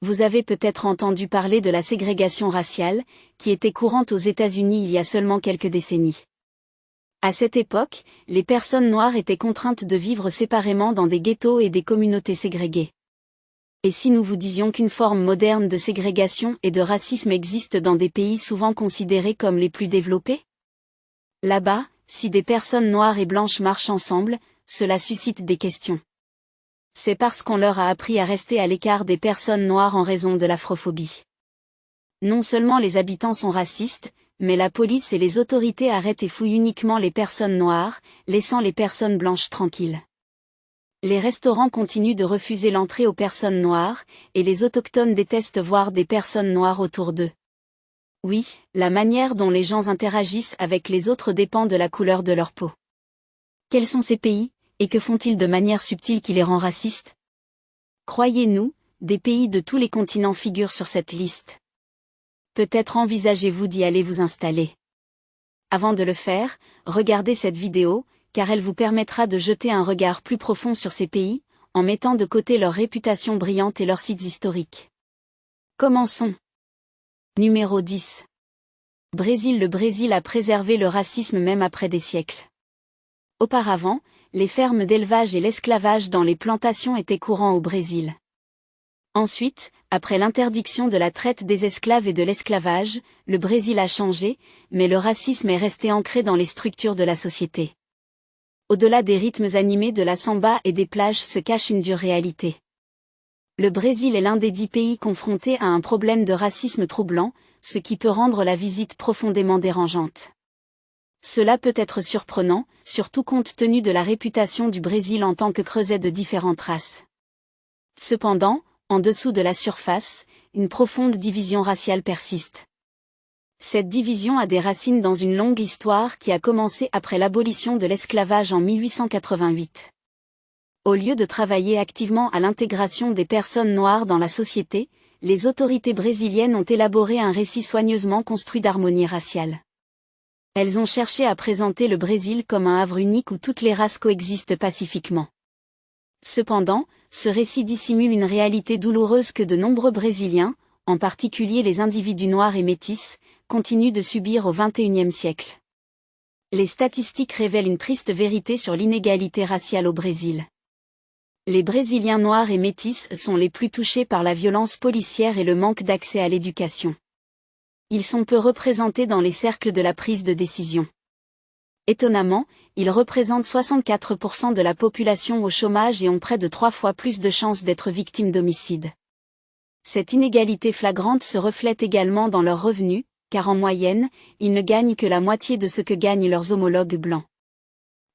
Vous avez peut-être entendu parler de la ségrégation raciale, qui était courante aux États-Unis il y a seulement quelques décennies. À cette époque, les personnes noires étaient contraintes de vivre séparément dans des ghettos et des communautés ségrégées. Et si nous vous disions qu'une forme moderne de ségrégation et de racisme existe dans des pays souvent considérés comme les plus développés? Là-bas, si des personnes noires et blanches marchent ensemble, cela suscite des questions. C'est parce qu'on leur a appris à rester à l'écart des personnes noires en raison de l'afrophobie. Non seulement les habitants sont racistes, mais la police et les autorités arrêtent et fouillent uniquement les personnes noires, laissant les personnes blanches tranquilles. Les restaurants continuent de refuser l'entrée aux personnes noires, et les autochtones détestent voir des personnes noires autour d'eux. Oui, la manière dont les gens interagissent avec les autres dépend de la couleur de leur peau. Quels sont ces pays, et que font-ils de manière subtile qui les rend racistes? Croyez-nous, des pays de tous les continents figurent sur cette liste. Peut-être envisagez-vous d'y aller vous installer. Avant de le faire, regardez cette vidéo, car elle vous permettra de jeter un regard plus profond sur ces pays, en mettant de côté leur réputation brillante et leurs sites historiques. Commençons. Numéro 10. Brésil. Le Brésil a préservé le racisme même après des siècles. Auparavant, les fermes d'élevage et l'esclavage dans les plantations étaient courants au Brésil. Ensuite, après l'interdiction de la traite des esclaves et de l'esclavage, le Brésil a changé, mais le racisme est resté ancré dans les structures de la société. Au-delà des rythmes animés de la samba et des plages se cache une dure réalité. Le Brésil est l'un des 10 pays confrontés à un problème de racisme troublant, ce qui peut rendre la visite profondément dérangeante. Cela peut être surprenant, surtout compte tenu de la réputation du Brésil en tant que creuset de différentes races. Cependant, en dessous de la surface, une profonde division raciale persiste. Cette division a des racines dans une longue histoire qui a commencé après l'abolition de l'esclavage en 1888. Au lieu de travailler activement à l'intégration des personnes noires dans la société, les autorités brésiliennes ont élaboré un récit soigneusement construit d'harmonie raciale. Elles ont cherché à présenter le Brésil comme un havre unique où toutes les races coexistent pacifiquement. Cependant, ce récit dissimule une réalité douloureuse que de nombreux Brésiliens, en particulier les individus noirs et métis, continuent de subir au XXIe siècle. Les statistiques révèlent une triste vérité sur l'inégalité raciale au Brésil. Les Brésiliens noirs et métis sont les plus touchés par la violence policière et le manque d'accès à l'éducation. Ils sont peu représentés dans les cercles de la prise de décision. Étonnamment, ils représentent 64% de la population au chômage et ont près de 3 fois plus de chances d'être victimes d'homicides. Cette inégalité flagrante se reflète également dans leurs revenus, car en moyenne, ils ne gagnent que la moitié de ce que gagnent leurs homologues blancs.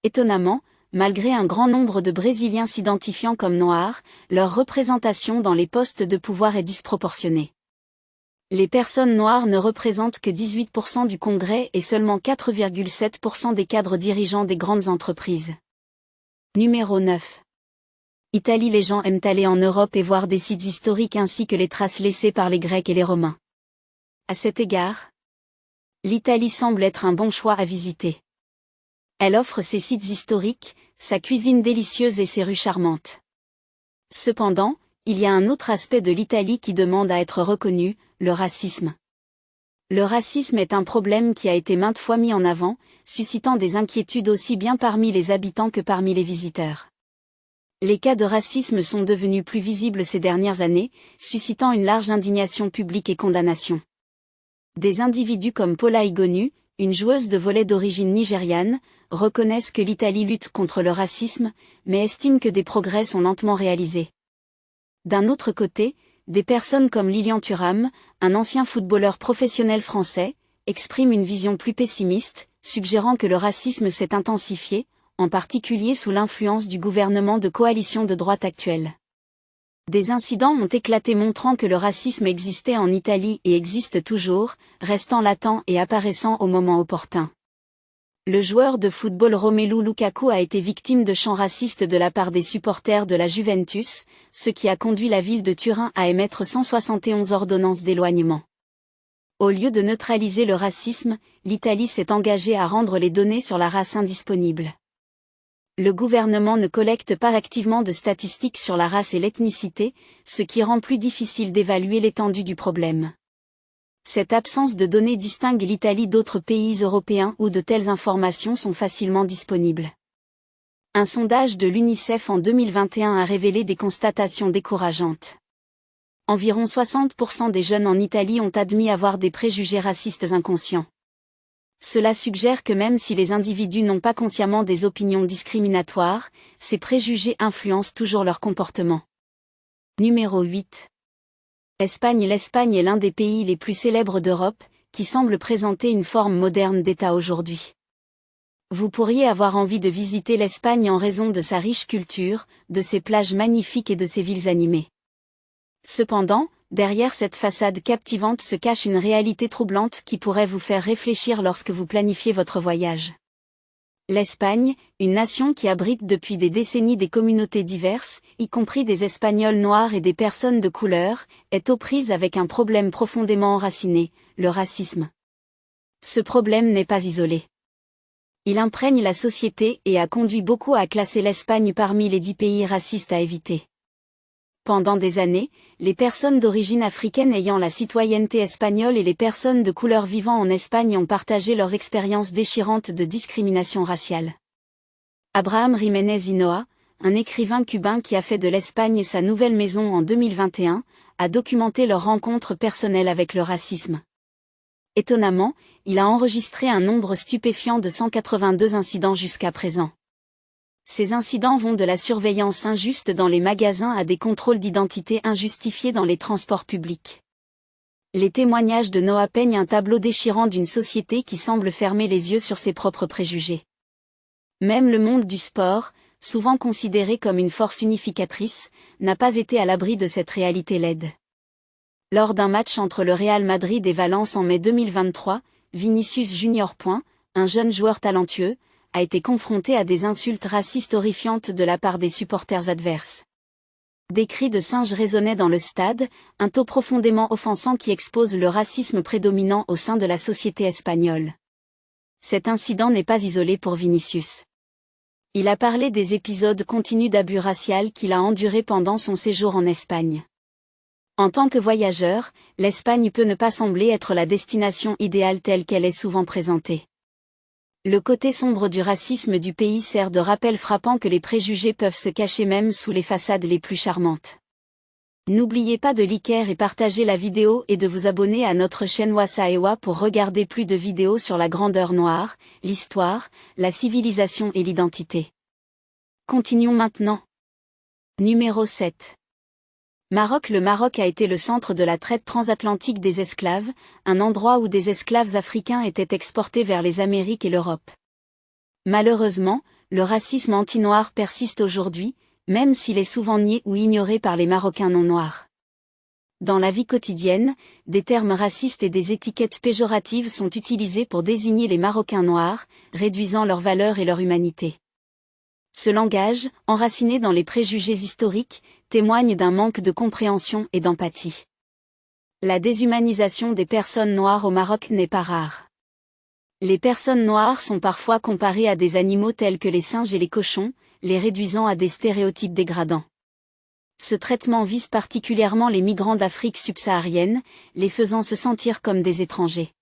Étonnamment, malgré un grand nombre de Brésiliens s'identifiant comme noirs, leur représentation dans les postes de pouvoir est disproportionnée. Les personnes noires ne représentent que 18% du Congrès et seulement 4,7% des cadres dirigeants des grandes entreprises. Numéro 9. Italie. Les gens aiment aller en Europe et voir des sites historiques ainsi que les traces laissées par les Grecs et les Romains. À cet égard, l'Italie semble être un bon choix à visiter. Elle offre ses sites historiques, sa cuisine délicieuse et ses rues charmantes. Cependant, il y a un autre aspect de l'Italie qui demande à être reconnu, le racisme. Le racisme est un problème qui a été maintes fois mis en avant, suscitant des inquiétudes aussi bien parmi les habitants que parmi les visiteurs. Les cas de racisme sont devenus plus visibles ces dernières années, suscitant une large indignation publique et condamnation. Des individus comme Paula Igonu, une joueuse de volley d'origine nigériane, reconnaissent que l'Italie lutte contre le racisme, mais estiment que des progrès sont lentement réalisés. D'un autre côté, des personnes comme Lilian Thuram, un ancien footballeur professionnel français, expriment une vision plus pessimiste, suggérant que le racisme s'est intensifié, en particulier sous l'influence du gouvernement de coalition de droite actuel. Des incidents ont éclaté montrant que le racisme existait en Italie et existe toujours, restant latent et apparaissant au moment opportun. Le joueur de football Romelu Lukaku a été victime de chants racistes de la part des supporters de la Juventus, ce qui a conduit la ville de Turin à émettre 171 ordonnances d'éloignement. Au lieu de neutraliser le racisme, l'Italie s'est engagée à rendre les données sur la race indisponibles. Le gouvernement ne collecte pas activement de statistiques sur la race et l'ethnicité, ce qui rend plus difficile d'évaluer l'étendue du problème. Cette absence de données distingue l'Italie d'autres pays européens où de telles informations sont facilement disponibles. Un sondage de l'UNICEF en 2021 a révélé des constatations décourageantes. Environ 60% des jeunes en Italie ont admis avoir des préjugés racistes inconscients. Cela suggère que même si les individus n'ont pas consciemment des opinions discriminatoires, ces préjugés influencent toujours leur comportement. Numéro 8. Espagne. L'Espagne est l'un des pays les plus célèbres d'Europe, qui semble présenter une forme moderne d'État aujourd'hui. Vous pourriez avoir envie de visiter l'Espagne en raison de sa riche culture, de ses plages magnifiques et de ses villes animées. Cependant, derrière cette façade captivante se cache une réalité troublante qui pourrait vous faire réfléchir lorsque vous planifiez votre voyage. L'Espagne, une nation qui abrite depuis des décennies des communautés diverses, y compris des Espagnols noirs et des personnes de couleur, est aux prises avec un problème profondément enraciné, le racisme. Ce problème n'est pas isolé. Il imprègne la société et a conduit beaucoup à classer l'Espagne parmi les 10 pays racistes à éviter. Pendant des années, les personnes d'origine africaine ayant la citoyenneté espagnole et les personnes de couleur vivant en Espagne ont partagé leurs expériences déchirantes de discrimination raciale. Abraham Jiménez Hinoa, un écrivain cubain qui a fait de l'Espagne sa nouvelle maison en 2021, a documenté leur rencontre personnelle avec le racisme. Étonnamment, il a enregistré un nombre stupéfiant de 182 incidents jusqu'à présent. Ces incidents vont de la surveillance injuste dans les magasins à des contrôles d'identité injustifiés dans les transports publics. Les témoignages de Noah peignent un tableau déchirant d'une société qui semble fermer les yeux sur ses propres préjugés. Même le monde du sport, souvent considéré comme une force unificatrice, n'a pas été à l'abri de cette réalité laide. Lors d'un match entre le Real Madrid et Valence en mai 2023, Vinicius Junior. Un jeune joueur talentueux, a été confronté à des insultes racistes horrifiantes de la part des supporters adverses. Des cris de singe résonnaient dans le stade, un taux profondément offensant qui expose le racisme prédominant au sein de la société espagnole. Cet incident n'est pas isolé pour Vinicius. Il a parlé des épisodes continus d'abus racial qu'il a endurés pendant son séjour en Espagne. En tant que voyageur, l'Espagne peut ne pas sembler être la destination idéale telle qu'elle est souvent présentée. Le côté sombre du racisme du pays sert de rappel frappant que les préjugés peuvent se cacher même sous les façades les plus charmantes. N'oubliez pas de liker et partager la vidéo et de vous abonner à notre chaîne Wasaewa pour regarder plus de vidéos sur la grandeur noire, l'histoire, la civilisation et l'identité. Continuons maintenant. Numéro 7. Maroc. Le Maroc a été le centre de la traite transatlantique des esclaves, un endroit où des esclaves africains étaient exportés vers les Amériques et l'Europe. Malheureusement, le racisme anti-noir persiste aujourd'hui, même s'il est souvent nié ou ignoré par les Marocains non noirs. Dans la vie quotidienne, des termes racistes et des étiquettes péjoratives sont utilisés pour désigner les Marocains noirs, réduisant leur valeur et leur humanité. Ce langage, enraciné dans les préjugés historiques, témoigne d'un manque de compréhension et d'empathie. La déshumanisation des personnes noires au Maroc n'est pas rare. Les personnes noires sont parfois comparées à des animaux tels que les singes et les cochons, les réduisant à des stéréotypes dégradants. Ce traitement vise particulièrement les migrants d'Afrique subsaharienne, les faisant se sentir comme des étrangers.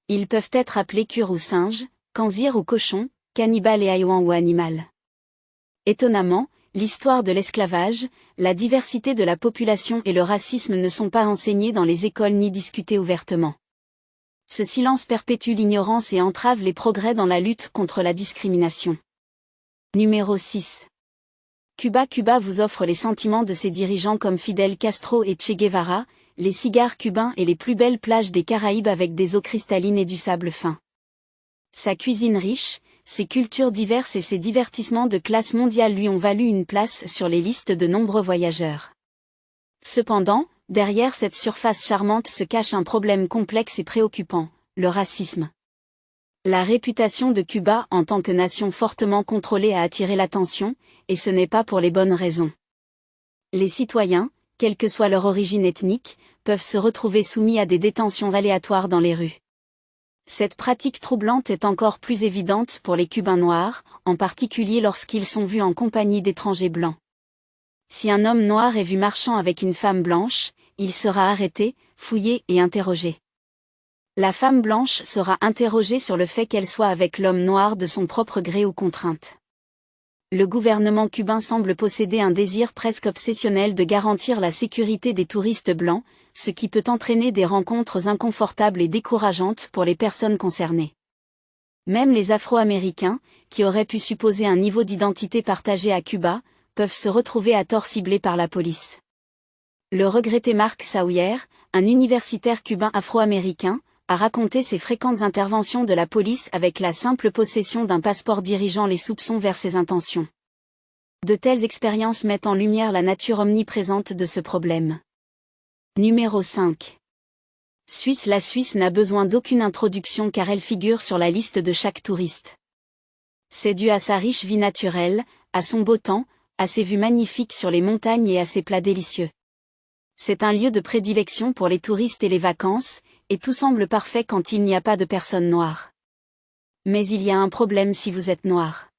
Ils peuvent être appelés kurs ou singes, khanzir ou cochons, cannibales et haïwan ou animal. Étonnamment, l'histoire de l'esclavage, la diversité de la population et le racisme ne sont pas enseignés dans les écoles ni discutés ouvertement. Ce silence perpétue l'ignorance et entrave les progrès dans la lutte contre la discrimination. Numéro 6. Cuba. Cuba vous offre les sentiments de ses dirigeants comme Fidel Castro et Che Guevara, les cigares cubains et les plus belles plages des Caraïbes avec des eaux cristallines et du sable fin. Sa cuisine riche, ses cultures diverses et ses divertissements de classe mondiale lui ont valu une place sur les listes de nombreux voyageurs. Cependant, derrière cette surface charmante se cache un problème complexe et préoccupant, le racisme. La réputation de Cuba en tant que nation fortement contrôlée a attiré l'attention, et ce n'est pas pour les bonnes raisons. Les citoyens, quelle que soit leur origine ethnique, peuvent se retrouver soumis à des détentions aléatoires dans les rues. Cette pratique troublante est encore plus évidente pour les Cubains noirs, en particulier lorsqu'ils sont vus en compagnie d'étrangers blancs. Si un homme noir est vu marchant avec une femme blanche, il sera arrêté, fouillé et interrogé. La femme blanche sera interrogée sur le fait qu'elle soit avec l'homme noir de son propre gré ou contrainte. Le gouvernement cubain semble posséder un désir presque obsessionnel de garantir la sécurité des touristes blancs, ce qui peut entraîner des rencontres inconfortables et décourageantes pour les personnes concernées. Même les Afro-Américains, qui auraient pu supposer un niveau d'identité partagé à Cuba, peuvent se retrouver à tort ciblés par la police. Le regretté Mark Sawyer, un universitaire cubain afro-américain, a raconté ses fréquentes interventions de la police avec la simple possession d'un passeport dirigeant les soupçons vers ses intentions. De telles expériences mettent en lumière la nature omniprésente de ce problème. Numéro 5. Suisse. La Suisse n'a besoin d'aucune introduction car elle figure sur la liste de chaque touriste. C'est dû à sa riche vie naturelle, à son beau temps, à ses vues magnifiques sur les montagnes et à ses plats délicieux. C'est un lieu de prédilection pour les touristes et les vacances, et tout semble parfait quand il n'y a pas de personnes noires. Mais il y a un problème si vous êtes noir.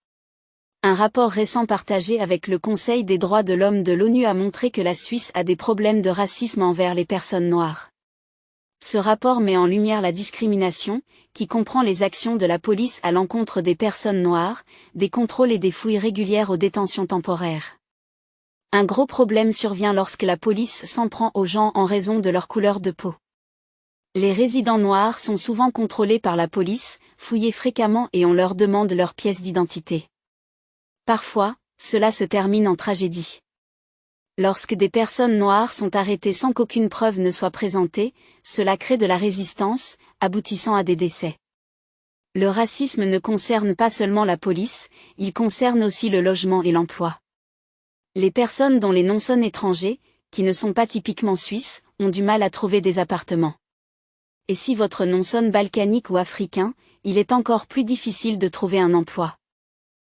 Un rapport récent partagé avec le Conseil des droits de l'homme de l'ONU a montré que la Suisse a des problèmes de racisme envers les personnes noires. Ce rapport met en lumière la discrimination, qui comprend les actions de la police à l'encontre des personnes noires, des contrôles et des fouilles régulières aux détentions temporaires. Un gros problème survient lorsque la police s'en prend aux gens en raison de leur couleur de peau. Les résidents noirs sont souvent contrôlés par la police, fouillés fréquemment et on leur demande leurs pièces d'identité. Parfois, cela se termine en tragédie. Lorsque des personnes noires sont arrêtées sans qu'aucune preuve ne soit présentée, cela crée de la résistance, aboutissant à des décès. Le racisme ne concerne pas seulement la police, il concerne aussi le logement et l'emploi. Les personnes dont les noms sonnent étrangers, qui ne sont pas typiquement suisses, ont du mal à trouver des appartements. Et si votre nom sonne balkanique ou africain, il est encore plus difficile de trouver un emploi.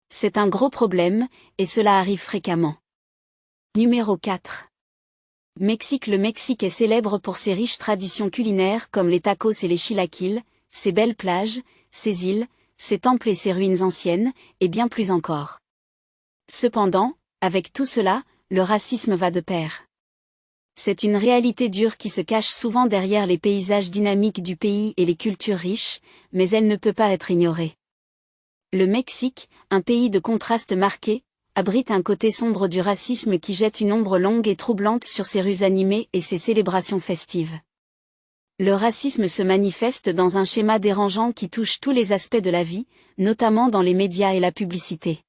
C'est un gros problème, et cela arrive fréquemment. Numéro 4. Mexique. Le Mexique est célèbre pour ses riches traditions culinaires comme les tacos et les chilaquiles, ses belles plages, ses îles, ses temples et ses ruines anciennes, et bien plus encore. Cependant, avec tout cela, le racisme va de pair. C'est une réalité dure qui se cache souvent derrière les paysages dynamiques du pays et les cultures riches, mais elle ne peut pas être ignorée. Le Mexique, un pays de contrastes marqués, abrite un côté sombre du racisme qui jette une ombre longue et troublante sur ses rues animées et ses célébrations festives. Le racisme se manifeste dans un schéma dérangeant qui touche tous les aspects de la vie, notamment dans les médias et la publicité.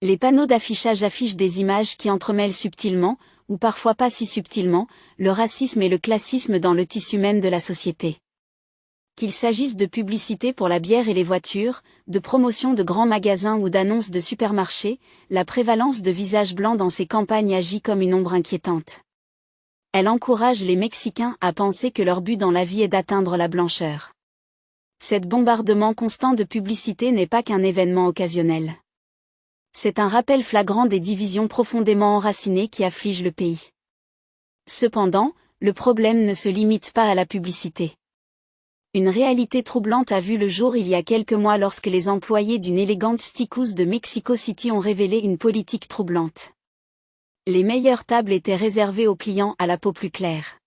Les panneaux d'affichage affichent des images qui entremêlent subtilement, ou parfois pas si subtilement, le racisme et le classisme dans le tissu même de la société. Qu'il s'agisse de publicité pour la bière et les voitures, de promotion de grands magasins ou d'annonces de supermarchés, la prévalence de visages blancs dans ces campagnes agit comme une ombre inquiétante. Elle encourage les Mexicains à penser que leur but dans la vie est d'atteindre la blancheur. Cet bombardement constant de publicité n'est pas qu'un événement occasionnel. C'est un rappel flagrant des divisions profondément enracinées qui affligent le pays. Cependant, le problème ne se limite pas à la publicité. Une réalité troublante a vu le jour il y a quelques mois lorsque les employés d'une élégante steakhouse de Mexico City ont révélé une politique troublante. Les meilleures tables étaient réservées aux clients à la peau plus claire.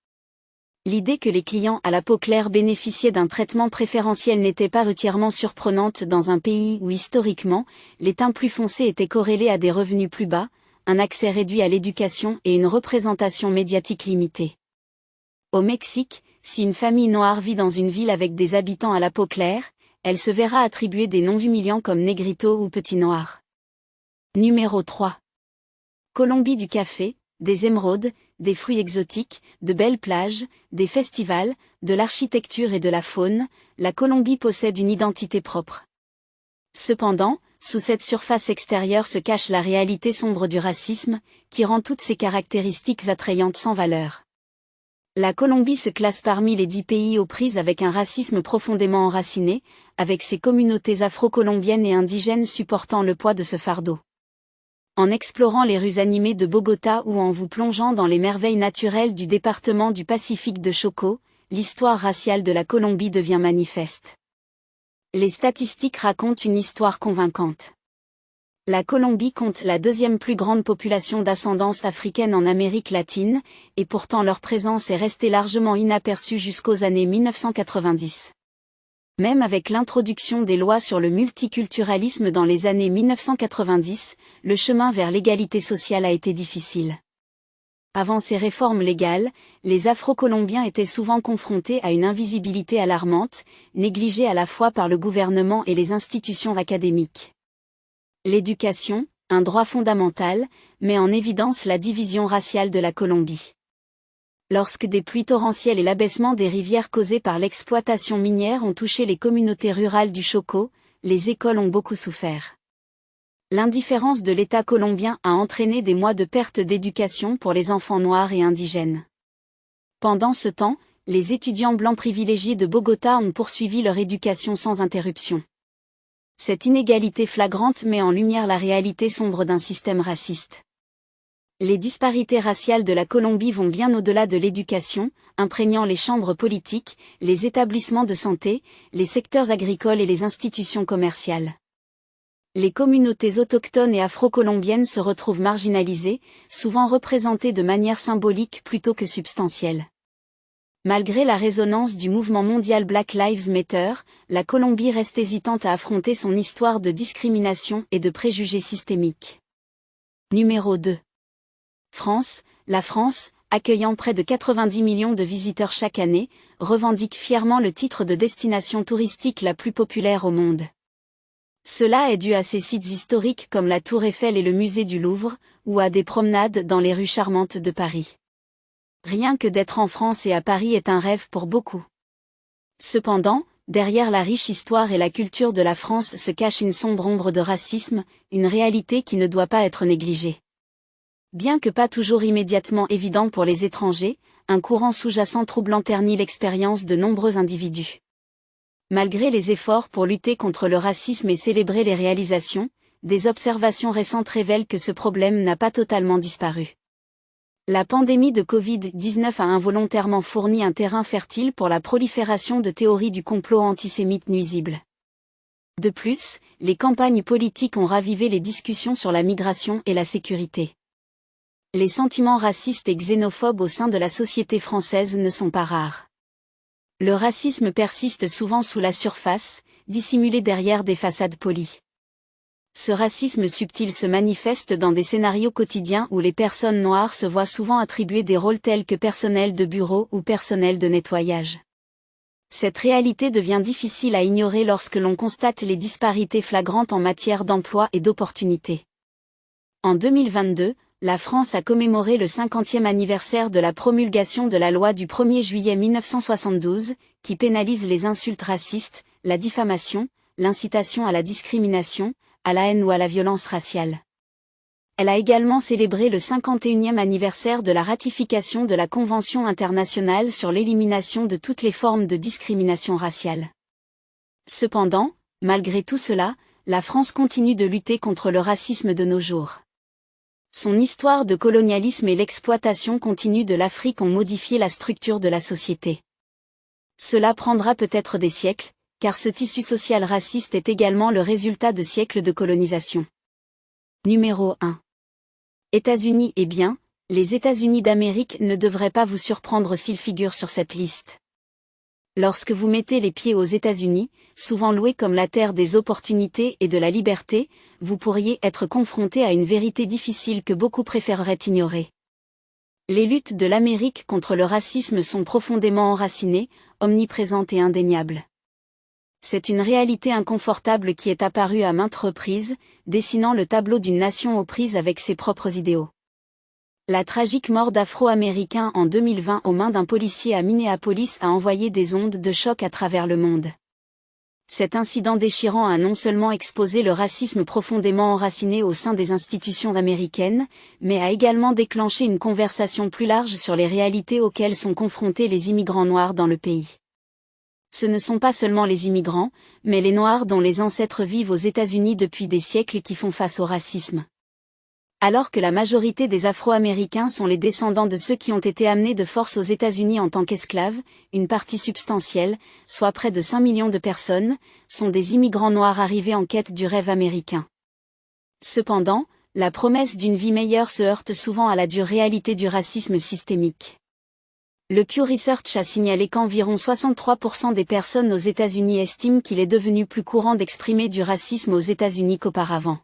L'idée que les clients à la peau claire bénéficiaient d'un traitement préférentiel n'était pas entièrement surprenante dans un pays où historiquement, les teints plus foncés étaient corrélés à des revenus plus bas, un accès réduit à l'éducation et une représentation médiatique limitée. Au Mexique, si une famille noire vit dans une ville avec des habitants à la peau claire, elle se verra attribuer des noms humiliants comme Negrito ou Petit Noir. Numéro 3. Colombie. Du café, des émeraudes, des fruits exotiques, de belles plages, des festivals, de l'architecture et de la faune, la Colombie possède une identité propre. Cependant, sous cette surface extérieure se cache la réalité sombre du racisme, qui rend toutes ces caractéristiques attrayantes sans valeur. La Colombie se classe parmi les 10 pays aux prises avec un racisme profondément enraciné, avec ses communautés afro-colombiennes et indigènes supportant le poids de ce fardeau. En explorant les rues animées de Bogota ou en vous plongeant dans les merveilles naturelles du département du Pacifique de Chocó, l'histoire raciale de la Colombie devient manifeste. Les statistiques racontent une histoire convaincante. La Colombie compte la deuxième plus grande population d'ascendance africaine en Amérique latine, et pourtant leur présence est restée largement inaperçue jusqu'aux années 1990. Même avec l'introduction des lois sur le multiculturalisme dans les années 1990, le chemin vers l'égalité sociale a été difficile. Avant ces réformes légales, les Afro-Colombiens étaient souvent confrontés à une invisibilité alarmante, négligée à la fois par le gouvernement et les institutions académiques. L'éducation, un droit fondamental, met en évidence la division raciale de la Colombie. Lorsque des pluies torrentielles et l'abaissement des rivières causées par l'exploitation minière ont touché les communautés rurales du Chocó, les écoles ont beaucoup souffert. L'indifférence de l'État colombien a entraîné des mois de perte d'éducation pour les enfants noirs et indigènes. Pendant ce temps, les étudiants blancs privilégiés de Bogota ont poursuivi leur éducation sans interruption. Cette inégalité flagrante met en lumière la réalité sombre d'un système raciste. Les disparités raciales de la Colombie vont bien au-delà de l'éducation, imprégnant les chambres politiques, les établissements de santé, les secteurs agricoles et les institutions commerciales. Les communautés autochtones et afro-colombiennes se retrouvent marginalisées, souvent représentées de manière symbolique plutôt que substantielle. Malgré la résonance du mouvement mondial Black Lives Matter, la Colombie reste hésitante à affronter son histoire de discrimination et de préjugés systémiques. Numéro 2. France. La France, accueillant près de 90 millions de visiteurs chaque année, revendique fièrement le titre de destination touristique la plus populaire au monde. Cela est dû à ses sites historiques comme la Tour Eiffel et le musée du Louvre, ou à des promenades dans les rues charmantes de Paris. Rien que d'être en France et à Paris est un rêve pour beaucoup. Cependant, derrière la riche histoire et la culture de la France se cache une sombre ombre de racisme, une réalité qui ne doit pas être négligée. Bien que pas toujours immédiatement évident pour les étrangers, un courant sous-jacent troublant ternit l'expérience de nombreux individus. Malgré les efforts pour lutter contre le racisme et célébrer les réalisations, des observations récentes révèlent que ce problème n'a pas totalement disparu. La pandémie de Covid-19 a involontairement fourni un terrain fertile pour la prolifération de théories du complot antisémite nuisibles. De plus, les campagnes politiques ont ravivé les discussions sur la migration et la sécurité. Les sentiments racistes et xénophobes au sein de la société française ne sont pas rares. Le racisme persiste souvent sous la surface, dissimulé derrière des façades polies. Ce racisme subtil se manifeste dans des scénarios quotidiens où les personnes noires se voient souvent attribuer des rôles tels que personnel de bureau ou personnel de nettoyage. Cette réalité devient difficile à ignorer lorsque l'on constate les disparités flagrantes en matière d'emploi et d'opportunités. En 2022, la France a commémoré le 50e anniversaire de la promulgation de la loi du 1er juillet 1972, qui pénalise les insultes racistes, la diffamation, l'incitation à la discrimination, à la haine ou à la violence raciale. Elle a également célébré le 51e anniversaire de la ratification de la Convention internationale sur l'élimination de toutes les formes de discrimination raciale. Cependant, malgré tout cela, la France continue de lutter contre le racisme de nos jours. Son histoire de colonialisme et l'exploitation continue de l'Afrique ont modifié la structure de la société. Cela prendra peut-être des siècles, car ce tissu social raciste est également le résultat de siècles de colonisation. Numéro 1. États-Unis. Eh bien, les États-Unis d'Amérique ne devraient pas vous surprendre s'ils figurent sur cette liste. Lorsque vous mettez les pieds aux États-Unis, souvent loués comme la terre des opportunités et de la liberté, vous pourriez être confronté à une vérité difficile que beaucoup préféreraient ignorer. Les luttes de l'Amérique contre le racisme sont profondément enracinées, omniprésentes et indéniables. C'est une réalité inconfortable qui est apparue à maintes reprises, dessinant le tableau d'une nation aux prises avec ses propres idéaux. La tragique mort d'Afro-Américains en 2020 aux mains d'un policier à Minneapolis a envoyé des ondes de choc à travers le monde. Cet incident déchirant a non seulement exposé le racisme profondément enraciné au sein des institutions américaines, mais a également déclenché une conversation plus large sur les réalités auxquelles sont confrontés les immigrants noirs dans le pays. Ce ne sont pas seulement les immigrants, mais les Noirs dont les ancêtres vivent aux États-Unis depuis des siècles qui font face au racisme. Alors que la majorité des Afro-Américains sont les descendants de ceux qui ont été amenés de force aux États-Unis en tant qu'esclaves, une partie substantielle, soit près de 5 millions de personnes, sont des immigrants noirs arrivés en quête du rêve américain. Cependant, la promesse d'une vie meilleure se heurte souvent à la dure réalité du racisme systémique. Le Pew Research a signalé qu'environ 63% des personnes aux États-Unis estiment qu'il est devenu plus courant d'exprimer du racisme aux États-Unis qu'auparavant.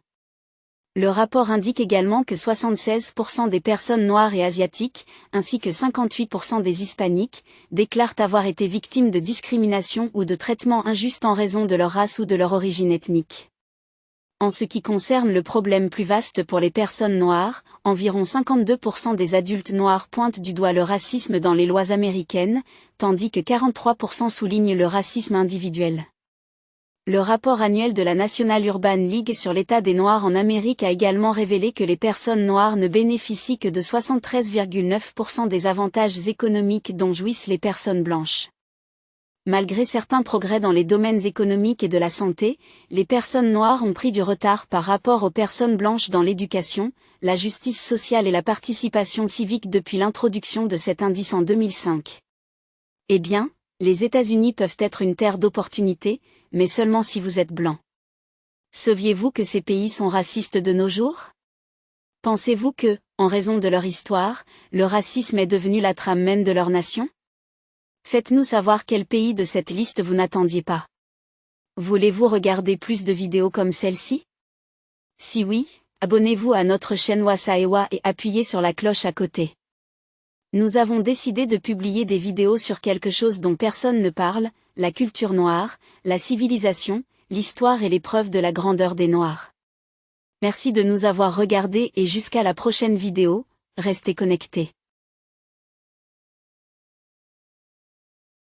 Le rapport indique également que 76% des personnes noires et asiatiques, ainsi que 58% des hispaniques, déclarent avoir été victimes de discrimination ou de traitements injustes en raison de leur race ou de leur origine ethnique. En ce qui concerne le problème plus vaste pour les personnes noires, environ 52% des adultes noirs pointent du doigt le racisme dans les lois américaines, tandis que 43% soulignent le racisme individuel. Le rapport annuel de la National Urban League sur l'état des Noirs en Amérique a également révélé que les personnes noires ne bénéficient que de 73,9% des avantages économiques dont jouissent les personnes blanches. Malgré certains progrès dans les domaines économiques et de la santé, les personnes noires ont pris du retard par rapport aux personnes blanches dans l'éducation, la justice sociale et la participation civique depuis l'introduction de cet indice en 2005. Eh bien, les États-Unis peuvent être une terre d'opportunités, mais seulement si vous êtes blanc. Saviez-vous que ces pays sont racistes de nos jours? Pensez-vous que, en raison de leur histoire, le racisme est devenu la trame même de leur nation? Faites-nous savoir quel pays de cette liste vous n'attendiez pas. Voulez-vous regarder plus de vidéos comme celle-ci? Si oui, abonnez-vous à notre chaîne Wasaewa et appuyez sur la cloche à côté. Nous avons décidé de publier des vidéos sur quelque chose dont personne ne parle, la culture noire, la civilisation, l'histoire et les preuves de la grandeur des Noirs. Merci de nous avoir regardés et jusqu'à la prochaine vidéo, restez connectés.